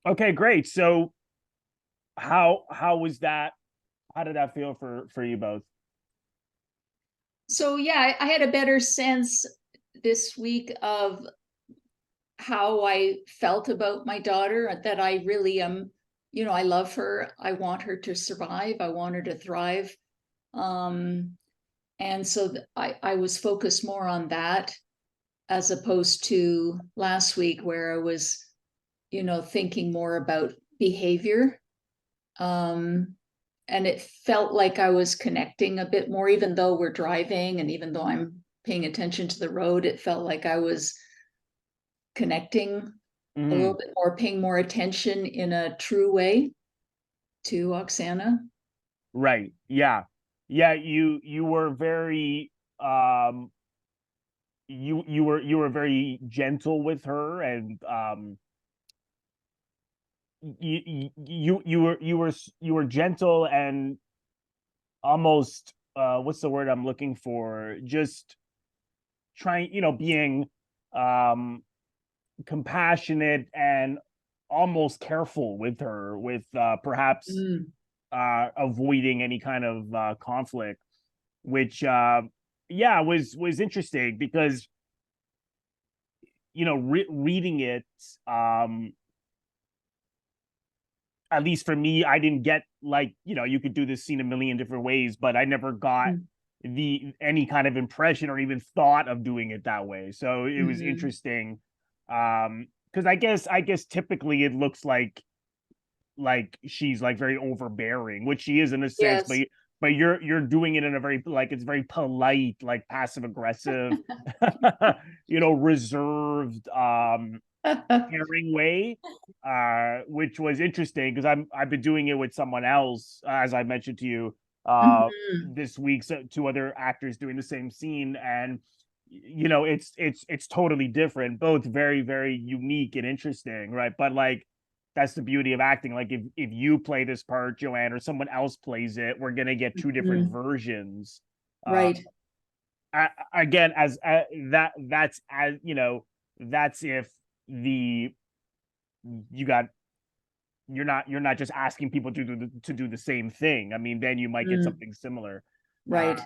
Okay, great. So how was that? How did that feel for you both? So yeah, I had a better sense this week of how I felt about my daughter, that I really am, I love her. I want her to survive. I want her to thrive. Um, and so I was focused more on that as opposed to last week where I was, thinking more about behavior. Um, and it felt like I was connecting a bit more, even though we're driving and even though I'm paying attention to the road, it felt like I was connecting a little Mhm. bit more, paying more attention in a true way to Oksana. Right. Yeah. Yeah, you were very um you were very gentle with her, and you were gentle and almost, what's the word I'm looking for? Just trying, being um compassionate and almost careful with her, with perhaps Mm. avoiding any kind of conflict, which yeah, was interesting because reading it, um at least for me, I didn't get, like, you could do this scene a million different ways, but I never got Mm. the any kind of impression or even thought of doing it that way. So it was Mhm. interesting. Because I guess typically it looks like she's like very overbearing, which she is in a sense, but Yes. you're doing it in a very, like, it's very polite, like passive aggressive, reserved, caring way, which was interesting because I've been doing it with someone else, as I mentioned to you, Mhm. this week. So two other actors doing the same scene, and it's totally different, both very, very unique and interesting, right? But like, that's the beauty of acting. Like, if you play this part, Joanne, or someone else plays it, we're gonna get two different Mhm. versions. Uh, Right. Again, as that's, as that's if the you got you're not just asking people to do the same thing. I mean, then you might get Mm. something similar. Uh, Right.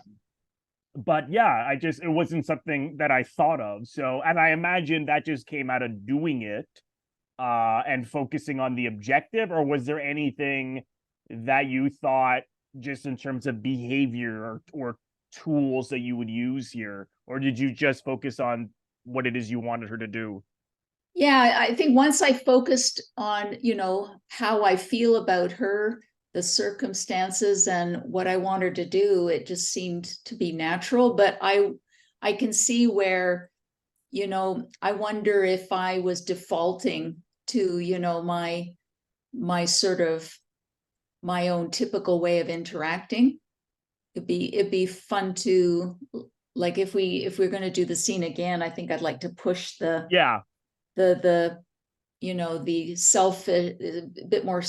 but yeah, it wasn't something that I thought of. So, and I imagine that just came out of doing it, and focusing on the objective, or was there anything that you thought, just in terms of behavior, or tools that you would use here, or did you just focus on what it is you wanted her to do? Yeah, I think once I focused on, how I feel about her, the circumstances and what I want her to do, it just seemed to be natural. But I can see where, I wonder if I was defaulting to, my sort of my own typical way of interacting. It'd be fun to, like, if we're going to do the scene again, I think I'd like to push Yeah. the the selfish, a bit more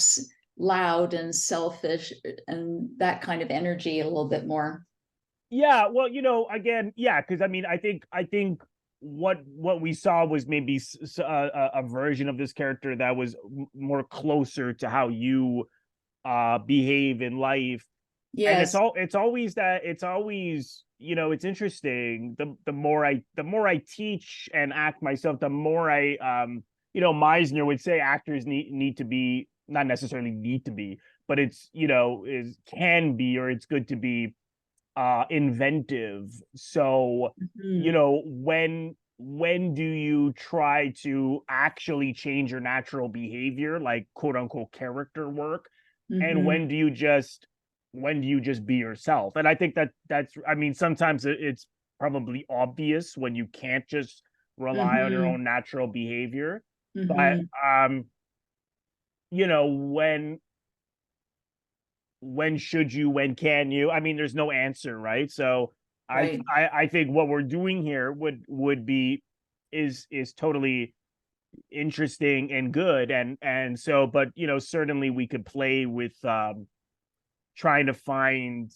loud and selfish and that kind of energy a little bit more. Yeah, well, again, yeah, because I mean, I think what we saw was maybe a version of this character that was more closer to how you behave in life. And Yes. it's always, it's interesting. The more I teach and act myself, the more I, Meisner would say actors need to be, not necessarily need to be, but it's, is can be, or it's good to be inventive. So, Mhm. when do you try to actually change your natural behavior, like quote unquote character work, and Mhm. when do you just be yourself? And I think that's, I mean, sometimes it's probably obvious when you can't just rely on your Mhm. own natural behavior. But Mhm. you know when should you, when can you, I mean, there's no answer, right? So i Right. i, I think what we're doing here would be, is totally interesting and good, and so, but certainly we could play with, trying to find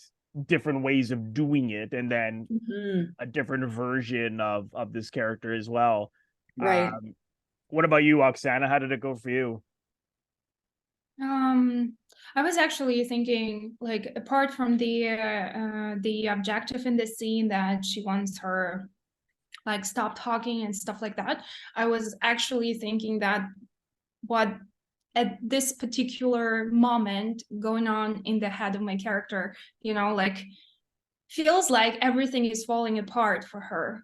different ways of doing it, and then Mhm. a different version of this character as well. Right. What about you, Oksana? How did it go for you? I was actually thinking, like, apart from the objective in the scene that she wants her, like, stop talking and stuff like that, I was actually thinking that what at this particular moment going on in the head of my character, like, feels like everything is falling apart for her.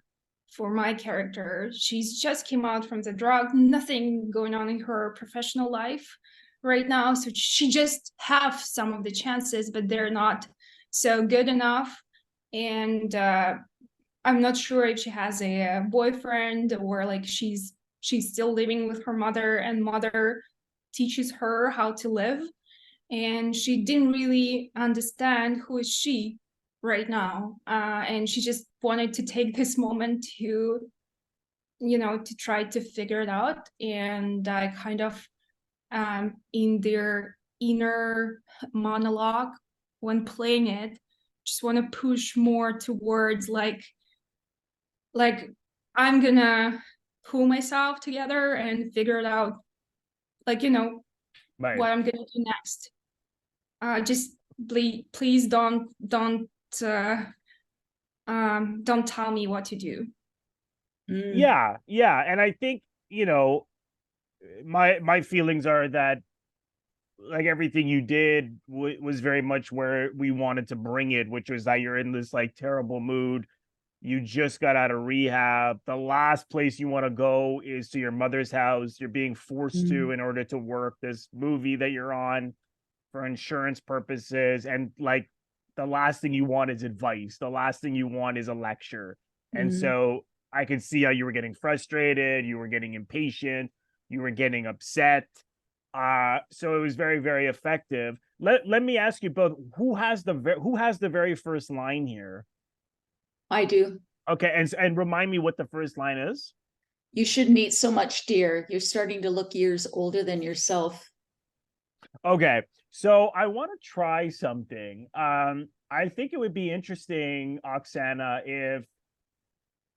For my character, she's just came out from the drug, nothing going on in her professional life right now, so she just have some of the chances, but they're not so good enough. And I'm not sure if she has a boyfriend, or like she's still living with her mother, and mother teaches her how to live, and she didn't really understand who is she right now, and she just wanted to take this moment to try to figure it out. And I kind of, in their inner monologue when playing it, just want to push more towards like I'm gonna pull myself together and figure it out, like, Right. what I'm gonna do next. Just please don't tell me what to do. Yeah, and I think, my feelings are that, like, everything you did was very much where we wanted to bring it, which was that you're in this like terrible mood. You just got out of rehab. The last place you want to go is to your mother's house. You're being forced to in order to work this movie that you're on for insurance purposes. And like, the last thing you want is advice. The last thing you want is a lecture. And so I could see how you were getting frustrated, you were getting impatient, you were getting upset. So it was very, very effective. Let me ask you both, who has the very first line here? I do. Okay, and remind me what the first line is. You shouldn't eat so much, dear. You're starting to look years older than yourself. Okay, so I want to try something. I think it would be interesting, Oksana, if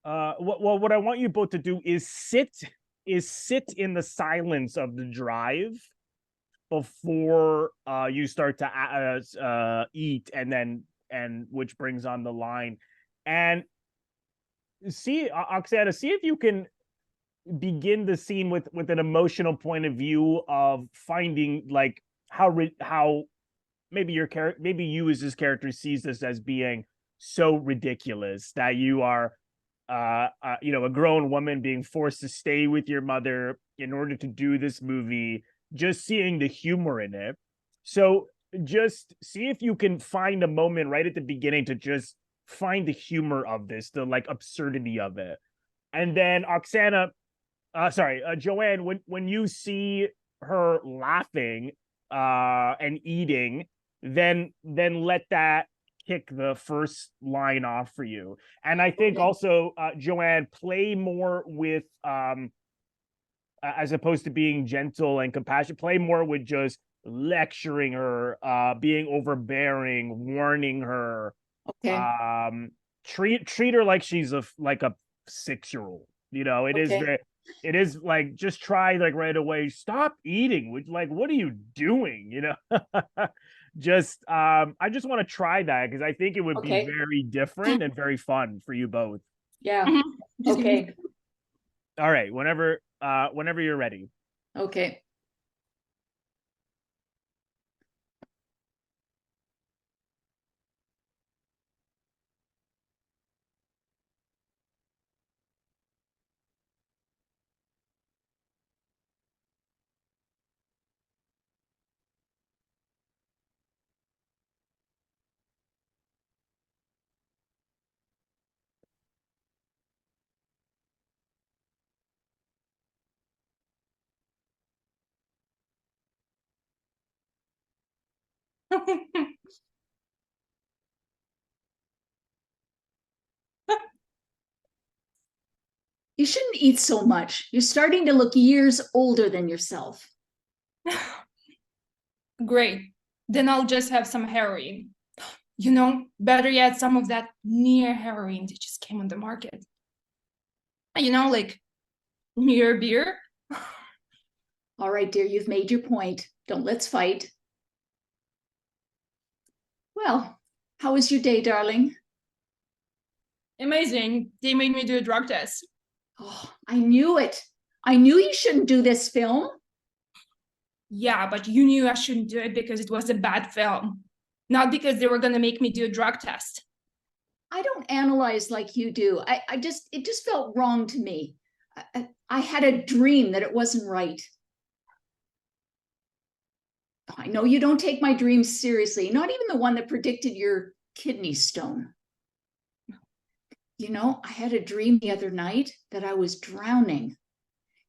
what I want you both to do is sit in the silence of the drive before you start to eat, and which brings on the line. And see, Oksana, see if you can begin the scene with an emotional point of view of finding like how maybe maybe you as this character sees this as being so ridiculous that you are a grown woman being forced to stay with your mother in order to do this movie, just seeing the humor in it. So just see if you can find a moment right at the beginning to just find the humor of this, the like absurdity of it. And then Oksana, Joanne, when you see her laughing and eating, then let that kick the first line off for you. And I think also, Joanne, play more with as opposed to being gentle and compassionate, play more with just lecturing her, being overbearing, warning her. Okay. Treat her like she's a 6-year-old. It is like, just try like right away, stop eating, which, like, what are you doing? Just I just want to try that because I think it would be very different and very fun for you both. Yeah. Okay. All right, whenever you're ready. Okay. You shouldn't eat so much. You're starting to look years older than yourself. Great. Then I'll just have some heroin. Better yet, some of that near heroin that just came on the market. Like near beer. All right, dear, you've made your point. Let's fight. Well, how was your day, darling? Amazing. They made me do a drug test. Oh, I knew it. I knew you shouldn't do this film. Yeah, but you knew I shouldn't do it because it was a bad film, not because they were going to make me do a drug test. I don't analyze like you do. It just felt wrong to me. I had a dream that it wasn't right. I know you don't take my dreams seriously, not even the one that predicted your kidney stone. You know, I had a dream the other night that I was drowning.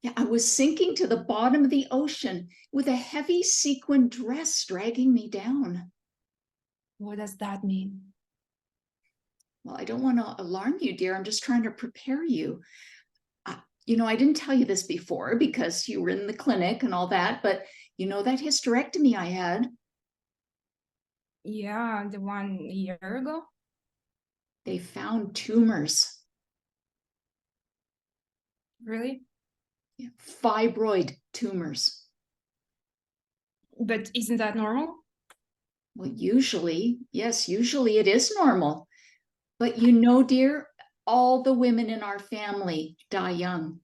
Yeah, I was sinking to the bottom of the ocean with a heavy sequin dress dragging me down. What does that mean? Well, I don't want to alarm you, dear. I'm just trying to prepare you. You know, I didn't tell you this before because you were in the clinic and all that, but you know that hysterectomy I had? Yeah, the one a year ago. They found tumors. Really? Yeah, fibroid tumors. But isn't that normal? Well, usually, yes, usually it is normal. But you know, dear, all the women in our family die young.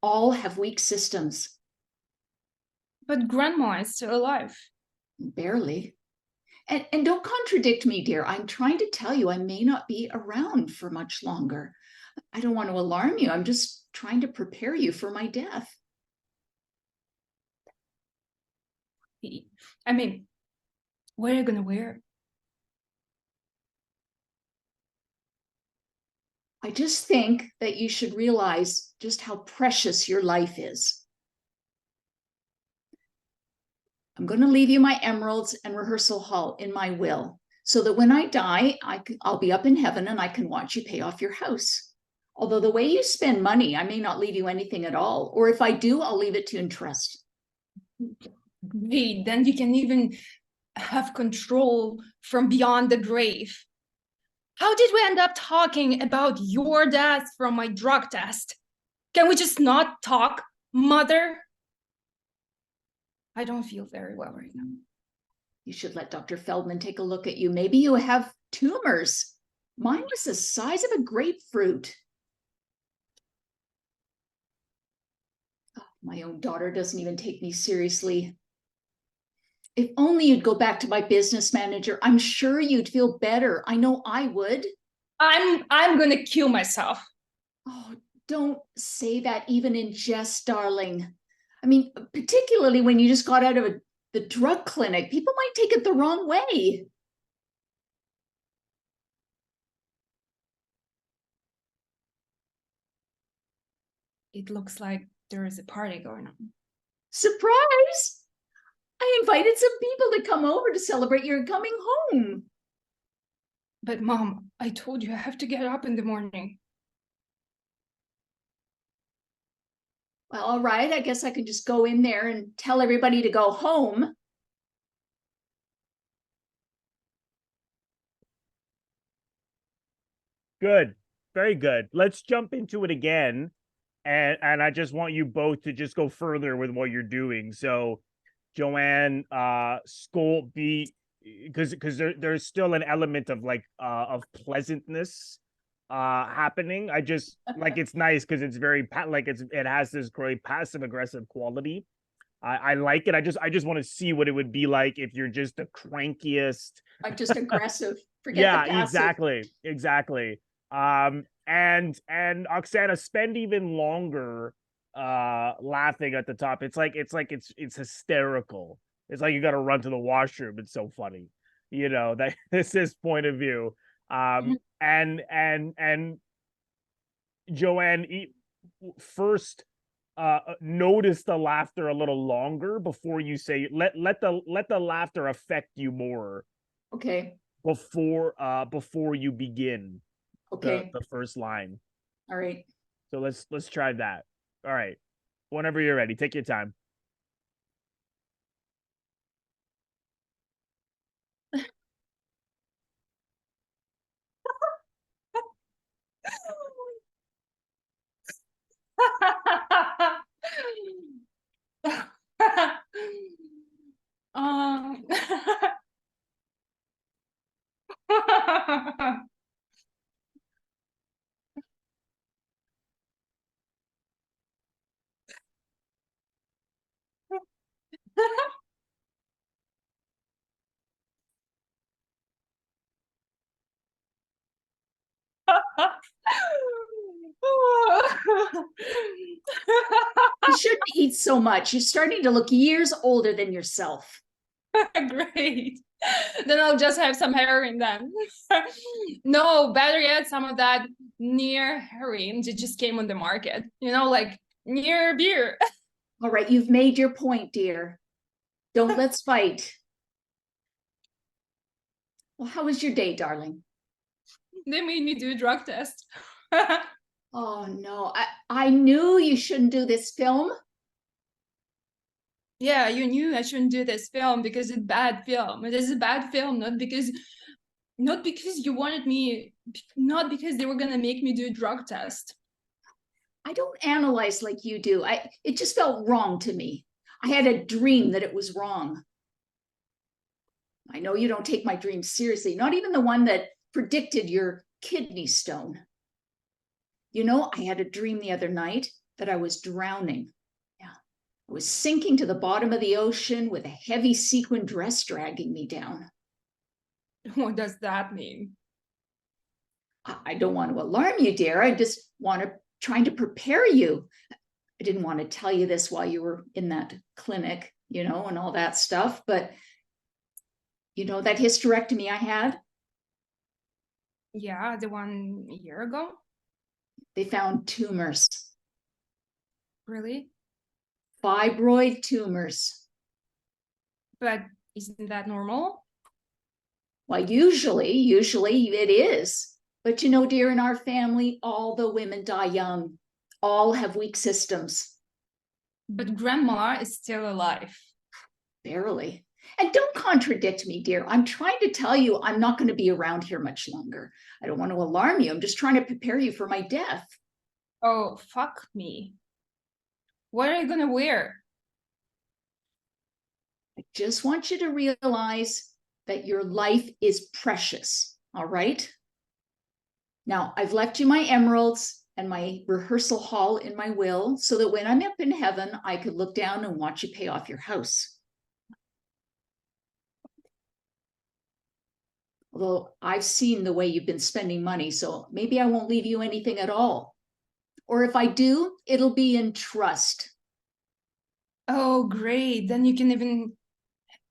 All have weak systems. But grandma is still alive. Barely. And don't contradict me, dear. I'm trying to tell you I may not be around for much longer. I don't want to alarm you. I'm just trying to prepare you for my death. I mean, what are you gonna wear? I just think that you should realize just how precious your life is. I'm going to leave you my emeralds and rehearsal hall in my will so that when I die, I'll be up in heaven and I can watch you pay off your house. Although the way you spend money, I may not leave you anything at all. Or if I do, I'll leave it to you in trust. Great, then you can even have control from beyond the grave. How did we end up talking about your death from my drug test? Can we just not talk, mother? I don't feel very well right now. You should let Dr. Feldman take a look at you. Maybe you have tumors. Mine was the size of a grapefruit. Oh, my own daughter doesn't even take me seriously. If only you'd go back to my business manager. I'm sure you'd feel better. I know I would. I'm gonna kill myself. Oh, don't say that even in jest, darling. I mean, particularly when you just got out of the drug clinic. People might take it the wrong way. It looks like there is a party going on. Surprise! I invited some people to come over to celebrate your coming home. But Mom, I told you I have to get up in the morning. Well, all right. I guess I can just go in there and tell everybody to go home. Good. Very good. Let's jump into it again. And I just want you both to just go further with what you're doing. So Joanne, Skull be because there's still an element of like of pleasantness happening. I just like it's nice because it's very like it has this great passive aggressive quality. I like it. I just want to see what it would be like if you're just the crankiest. I'm just aggressive. Forget Yeah, the passive. exactly. And Oksana, spend even longer laughing at the top. It's hysterical. It's like you got to run to the washroom. It's so funny. You know, that this is point of view. And Joanne, first notice the laughter a little longer before you say let the laughter affect you more Okay. before you begin Okay. the first line. All right. So let's try that. All right. Whenever you're ready, take your time. Um, You shouldn't eat so much. You're starting to look years older than yourself. Great. Then I'll just have some heroin then. No, better yet, some of that near heroin that just came on the market. You know, like near beer. All right, you've made your point, dear. Let's fight. Well, how was your day, darling? They made me do a drug test. Oh no, I knew you shouldn't do this film. Yeah, you knew I shouldn't do this film because it's bad film. It is a bad film, not because you wanted me, not because they were gonna make me do a drug test. I don't analyze like you do. It just felt wrong to me. I had a dream that it was wrong. I know you don't take my dreams seriously, not even the one that predicted your kidney stone. You know, I had a dream the other night that I was drowning. Yeah. I was sinking to the bottom of the ocean with a heavy sequin dress dragging me down. What does that mean? I don't want to alarm you, dear. I just trying to prepare you. I didn't want to tell you this while you were in that clinic, you know, and all that stuff. But you know, that hysterectomy I had? Yeah, the one a year ago? They found tumors. Really? Fibroid tumors. But isn't that normal? Well, usually it is. But you know, dear, in our family, all the women die young. All have weak systems. But grandma is still alive. Barely. And don't contradict me, dear. I'm trying to tell you I'm not going to be around here much longer. I don't want to alarm you. I'm just trying to prepare you for my death. Oh, fuck me. What are you gonna wear? I just want you to realize that your life is precious, all right? Now, I've left you my emeralds and my rehearsal hall in my will so that when I'm up in heaven, I could look down and watch you pay off your house. Although I've seen the way you've been spending money, so maybe I won't leave you anything at all. Or if I do, it'll be in trust. Oh, great. Then you can even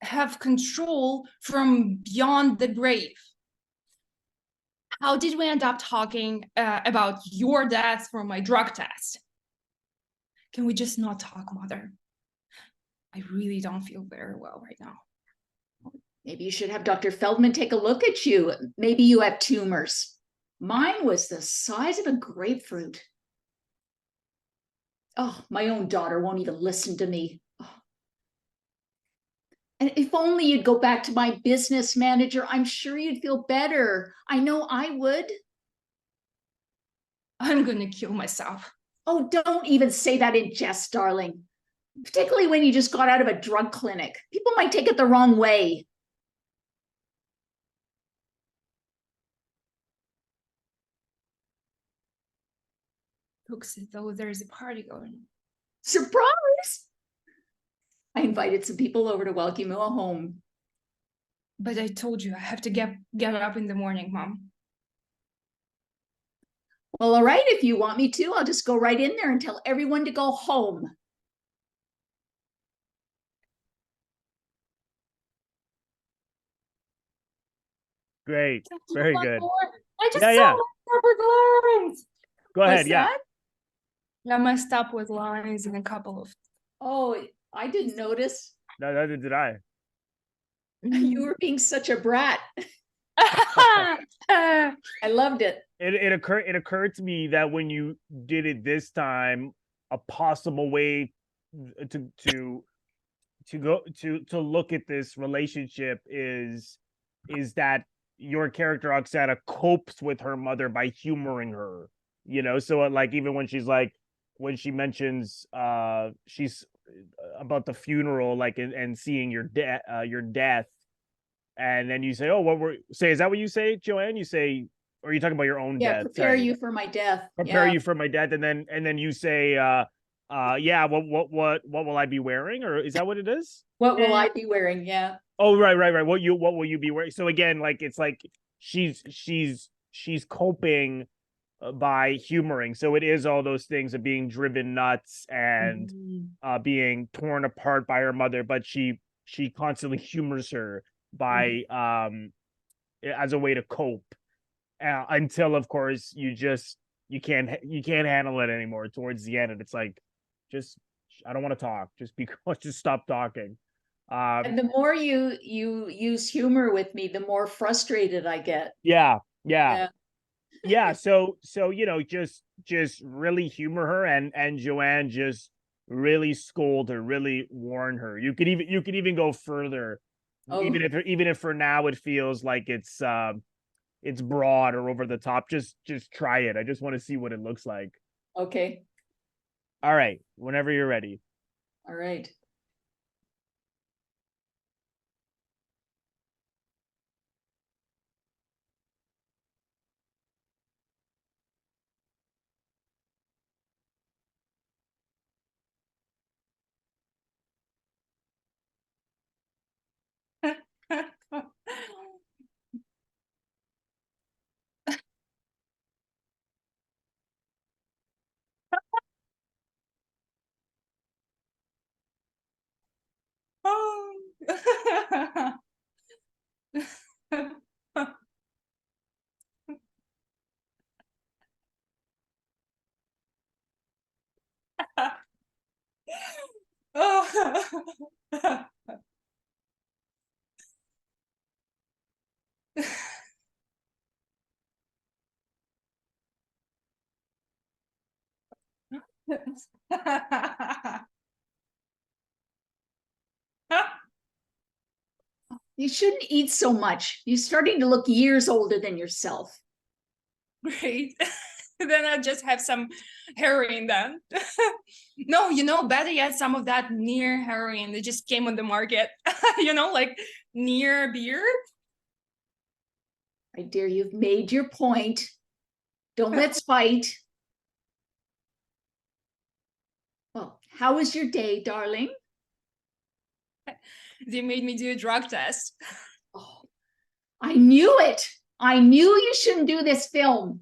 have control from beyond the grave. How did we end up talking about your death from my drug test? Can we just not talk, Mother? I really don't feel very well right now. Maybe you should have Dr. Feldman take a look at you. Maybe you have tumors. Mine was the size of a grapefruit. Oh, my own daughter won't even listen to me. Oh. And if only you'd go back to my business manager, I'm sure you'd feel better. I know I would. I'm gonna kill myself. Oh, don't even say that in jest, darling. Particularly when you just got out of a drug clinic. People might take it the wrong way. Looks as though there's a party going. Surprise! I invited some people over to welcome you home. But I told you I have to get up in the morning, Mom. Well, all right, if you want me to, I'll just go right in there and tell everyone to go home. Great. Very good. I just Yeah, saw yeah. up with lines. Go ahead. What's Yeah. that? I messed up with lines in a couple of. Oh, I didn't notice. No, neither did I. You were being such a brat. I I loved it. It occurred to me that when you did it this time, a possible way to look at this relationship is that your character Oksana copes with her mother by humoring her, you know. So like even when she mentions about the funeral, like, and seeing your death, and then you say, "Oh, is that what you say, Joanne? You say, or are you talking about your own Yeah, death? prepare Sorry, you for my death. prepare Yeah. you for my death," and then you say, yeah, what will I be wearing, or is that what it is? What will I be wearing? Yeah. Oh, right. What will you be wearing? So again, like, it's like she's coping by humoring. So it is all those things of being driven nuts and being torn apart by her mother, but she constantly humors her by as a way to cope, until, of course, you can't handle it anymore towards the end, and it's like, just, I don't want to talk, just because just stop talking. And the more you use humor with me, the more frustrated I get. Yeah. Yeah. So just really humor her, and Joanne just really scold her, really warn her. You could even go further, Oh, even if for now it feels like it's broad or over the top. Just try it. I just want to see what it looks like. okay. All right, whenever you're ready. All right. You shouldn't eat so much. You're starting to look years older than yourself. Great. Then I'll just have some heroin then. No, better yet, some of that near heroin that just came on the market. Like near beer. My dear, you've made your point. Don't let's fight. Well, how was your day, darling? They made me do a drug test. Oh, I knew it. I knew you shouldn't do this film.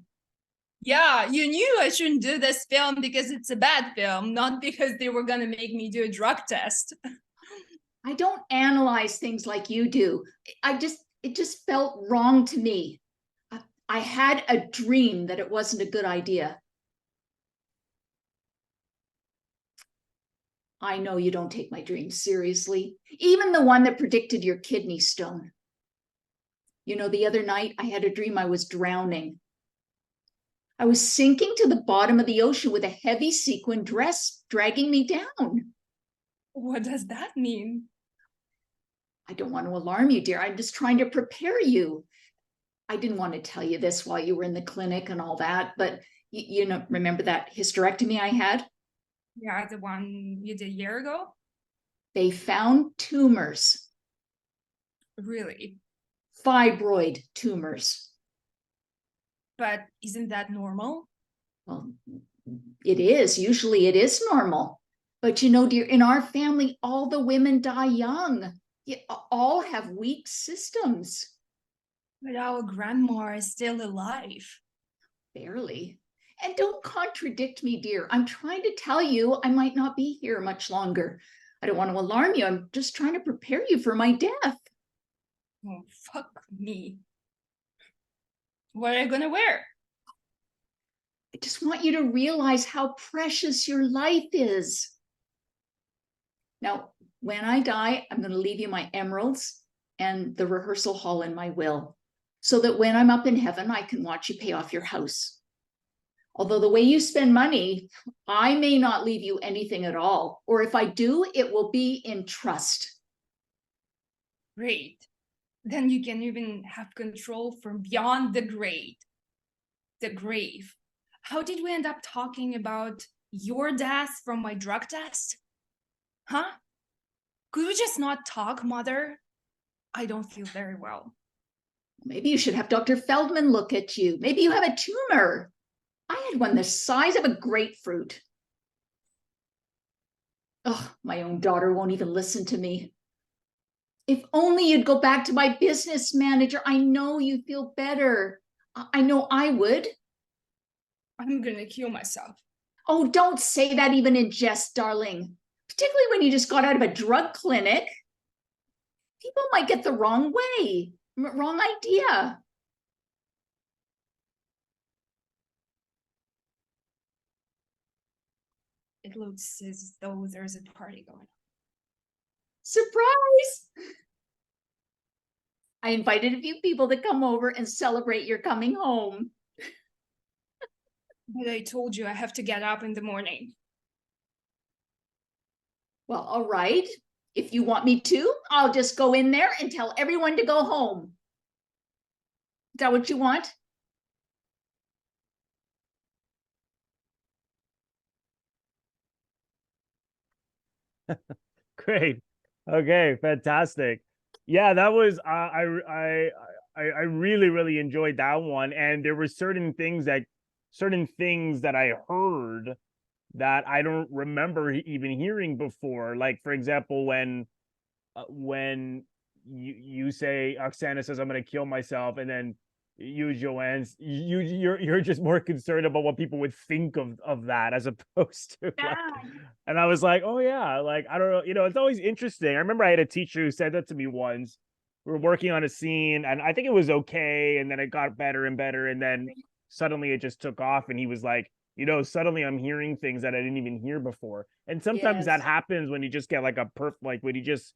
Yeah, you knew I shouldn't do this film because it's a bad film, not because they were going to make me do a drug test. I don't analyze things like you do. It just felt wrong to me. I had a dream that it wasn't a good idea. I know you don't take my dreams seriously, even the one that predicted your kidney stone. The other night I had a dream I was drowning. I was sinking to the bottom of the ocean with a heavy sequin dress dragging me down. What does that mean? I don't want to alarm you, dear. I'm just trying to prepare you. I didn't want to tell you this while you were in the clinic and all that, but remember that hysterectomy I had? Yeah, the one you did a year ago? They found tumors. Really? Fibroid tumors. But isn't that normal? Well, it is. Usually it is normal. But dear, in our family, all the women die young. All have weak systems. But our grandma is still alive. Barely. And don't contradict me, dear. I'm trying to tell you I might not be here much longer. I don't want to alarm you. I'm just trying to prepare you for my death. Oh, fuck me. What are you gonna wear? I just want you to realize how precious your life is. Now, when I die, I'm going to leave you my emeralds and the rehearsal hall in my will, so that when I'm up in heaven, I can watch you pay off your house. Although the way you spend money, I may not leave you anything at all. Or if I do, it will be in trust. Great. Then you can even have control from beyond the grave. The grave. How did we end up talking about your death from my drug test? Huh? Could we just not talk, Mother? I don't feel very well. Maybe you should have Dr. Feldman look at you. Maybe you have a tumor. I had one the size of a grapefruit. Oh, my own daughter won't even listen to me. If only you'd go back to my business manager. I know you feel better. I know I would. I'm gonna kill myself. Oh, don't say that even in jest, darling. Particularly when you just got out of a drug clinic. People might get the wrong way, wrong idea. It looks as though there's a party going on. Surprise! I invited a few people to come over and celebrate your coming home. But I told you I have to get up in the morning. Well, all right. If you want me to, I'll just go in there and tell everyone to go home. Is that what you want? Great. Okay, fantastic. Yeah, that was I really really enjoyed that one, and there were certain things that I heard that I don't remember even hearing before. Like for example, when you say Oksana says I'm going to kill myself, and then you Joanne you're just more concerned about what people would think of that as opposed to like, and I was like, oh yeah, like I don't know, it's always interesting. I remember I had a teacher who said that to me once. We were working on a scene and I think it was okay, and then it got better and better, and then suddenly it just took off, and he was like, suddenly I'm hearing things that I didn't even hear before. And sometimes that Yes. happens when you just get like when you just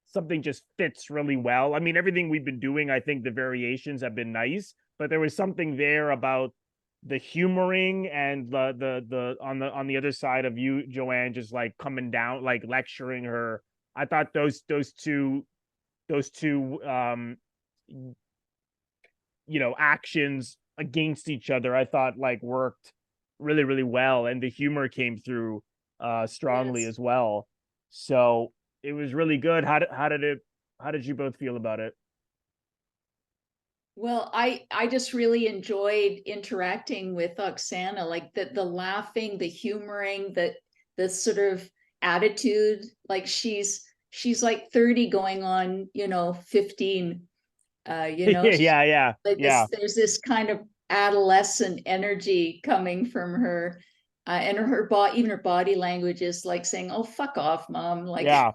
something just fits really well. I mean, everything we've been doing, I think the variations have been nice, but there was something there about the humoring and the on the other side of you, Joanne, just like coming down, like lecturing her. I thought those two actions against each other, I thought like worked really, really well. And the humor came through strongly Yes. as well. So it was really good. How did you both feel about it? Well, I just really enjoyed interacting with Oksana, like the laughing, the humoring, the sort of attitude. Like she's like 30 going on, 15. Yeah, yeah, Like yeah, there's this kind of adolescent energy coming from her, and even her body language is like saying, "Oh, fuck off, mom!" Like, yeah.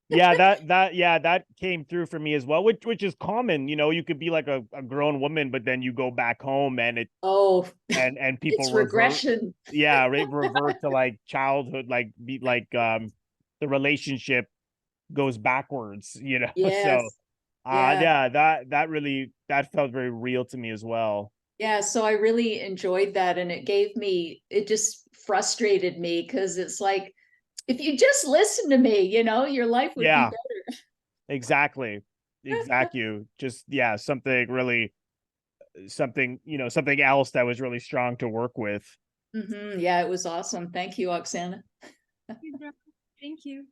Yeah, that came through for me as well, which is common. You could be like a grown woman, but then you go back home and oh, and people it's revert. regression. Yeah, revert to like childhood, like be like the relationship goes backwards. So Yes, yeah. yeah, that felt very real to me as well. Yeah, so I really enjoyed that, and it just frustrated me because it's like, if you just listen to me, your life would be Yeah, exactly. Exactly. Just yeah, something else that was really strong to work with. better. Yeah, it was awesome. Thank you, Oksana. Thank you.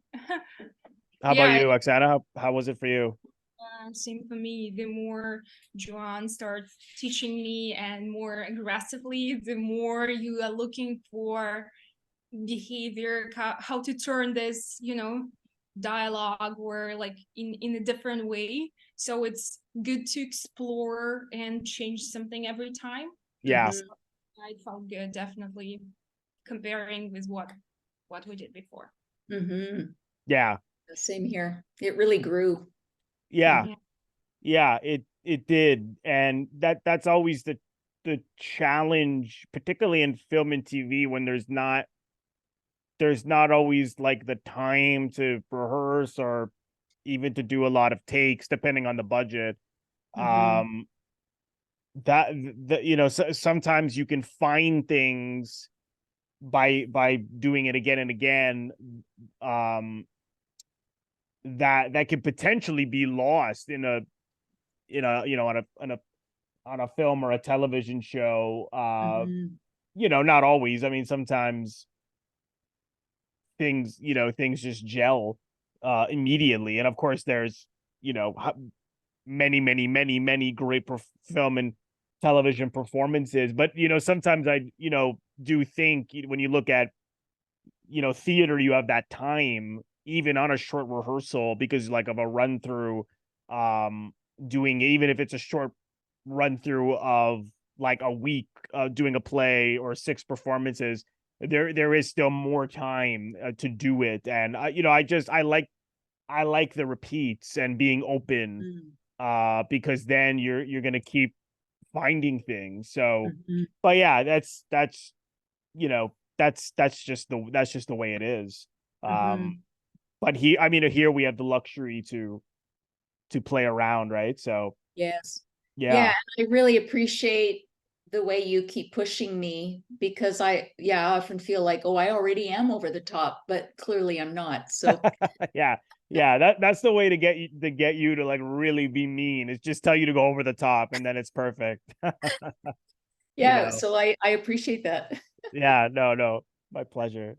How about Yeah, you, Oksana? How was it for you? same for me. The more Joanne starts teaching me and more aggressively, the more you are looking for behavior, how to turn this, dialogue or like in a different way. So it's good to explore and change something every time. Yeah, Mhm. I felt good, definitely comparing with what we did before. yeah, Same here. It really grew. yeah, Yeah. yeah. It did, and that's always the challenge, particularly in film and TV, when there's not always like the time to rehearse or even to do a lot of takes, depending on the budget. Mhm. Um, sometimes you can find things by doing it again and again, um, that could potentially be lost in a on a film or a television show. Mhm. Not always. I mean, sometimes things, things just gel immediately. And of course there's, many great film and television performances. But, sometimes I, do think when you look at, theater, you have that time, even on a short rehearsal, because like of a run through, doing, even if it's a short run through of like a week, doing a play or 6 performances, there is still more time to do it. And I like the repeats and being open, because then you're gonna keep finding things. So, but yeah, that's that's just the way it is. But here we have the luxury to play around, right? So Yes. yeah. I really appreciate the way you keep pushing me, because I often feel like, oh, I already am over the top, but clearly I'm not. So yeah, that's the way to get you to like really be mean, is just tell you to go over the top, and then it's perfect. yeah, so I appreciate that. Yeah, no, my pleasure.